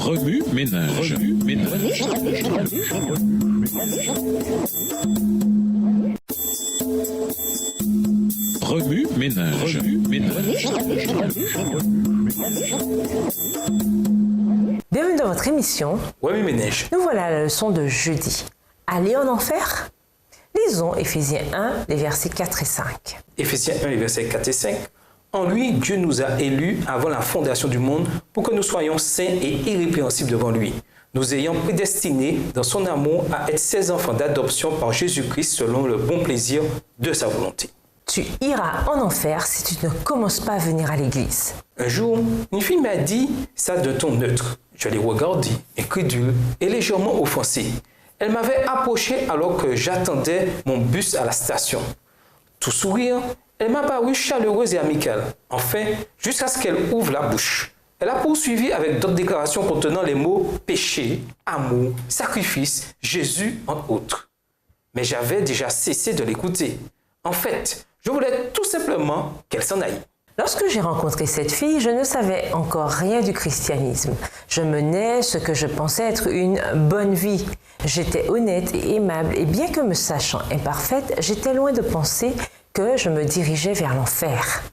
Remue ménage. Remue ménage. Bienvenue dans votre émission. Remue ménage. Nous voilà à la leçon de jeudi. Aller en enfer? Lisons Éphésiens 1, les versets 4 et 5. Éphésiens 1, les versets 4 et 5. En lui, Dieu nous a élus avant la fondation du monde pour que nous soyons saints et irrépréhensibles devant lui, nous ayant prédestinés dans son amour à être ses enfants d'adoption par Jésus-Christ selon le bon plaisir de sa volonté. Tu iras en enfer si tu ne commences pas à venir à l'église. Un jour, une fille m'a dit ça d'un ton neutre. Je l'ai regardée, incrédule et légèrement offensée. Elle m'avait approché alors que j'attendais mon bus à la station. Tout sourire, elle m'a paru chaleureuse et amicale. Enfin, jusqu'à ce qu'elle ouvre la bouche. Elle a poursuivi avec d'autres déclarations contenant les mots péché, amour, sacrifice, Jésus, entre autres. Mais j'avais déjà cessé de l'écouter. En fait, je voulais tout simplement qu'elle s'en aille. Lorsque j'ai rencontré cette fille, je ne savais encore rien du christianisme. Je menais ce que je pensais être une bonne vie. J'étais honnête et aimable et bien que me sachant imparfaite, j'étais loin de penser que je me dirigeais vers l'enfer.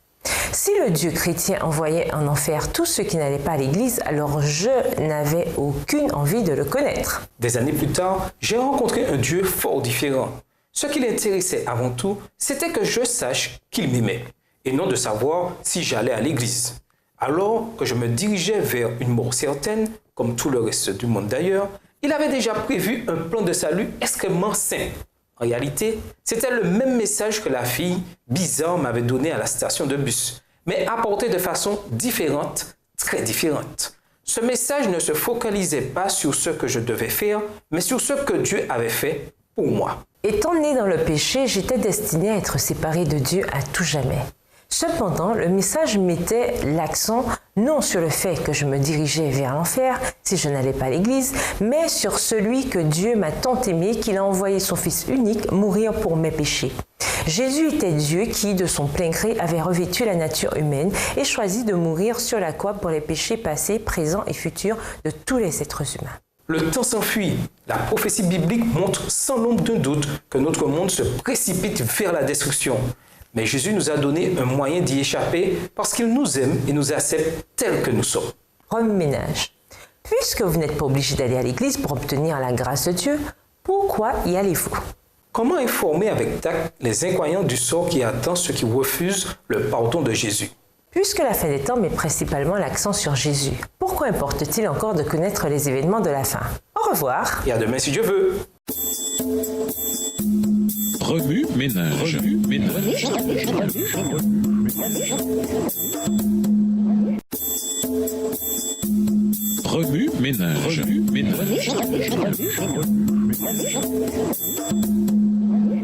Si le Dieu chrétien envoyait en enfer tous ceux qui n'allaient pas à l'église, alors je n'avais aucune envie de le connaître. Des années plus tard, j'ai rencontré un Dieu fort différent. Ce qui l'intéressait avant tout, c'était que je sache qu'il m'aimait, et non de savoir si j'allais à l'église. Alors que je me dirigeais vers une mort certaine, comme tout le reste du monde d'ailleurs, il avait déjà prévu un plan de salut extrêmement sain. En réalité, c'était le même message que la fille bizarre m'avait donné à la station de bus, mais apporté de façon différente, très différente. Ce message ne se focalisait pas sur ce que je devais faire, mais sur ce que Dieu avait fait pour moi. Étant né dans le péché, j'étais destiné à être séparé de Dieu à tout jamais. Cependant, le message mettait l'accent non sur le fait que je me dirigeais vers l'enfer si je n'allais pas à l'église, mais sur celui que Dieu m'a tant aimé qu'il a envoyé son Fils unique mourir pour mes péchés. Jésus était Dieu qui, de son plein gré, avait revêtu la nature humaine et choisi de mourir sur la croix pour les péchés passés, présents et futurs de tous les êtres humains. Le temps s'enfuit. La prophétie biblique montre sans l'ombre d'un doute que notre monde se précipite vers la destruction. Mais Jésus nous a donné un moyen d'y échapper parce qu'il nous aime et nous accepte tels que nous sommes. Remue ménage. Puisque vous n'êtes pas obligé d'aller à l'église pour obtenir la grâce de Dieu, pourquoi y allez-vous? Comment informer avec tact les incroyants du sort qui attend ceux qui refusent le pardon de Jésus? Puisque la fin des temps met principalement l'accent sur Jésus, pourquoi importe-t-il encore de connaître les événements de la fin? Au revoir. Et à demain si Dieu veut. Remue ménage. Remue ménage.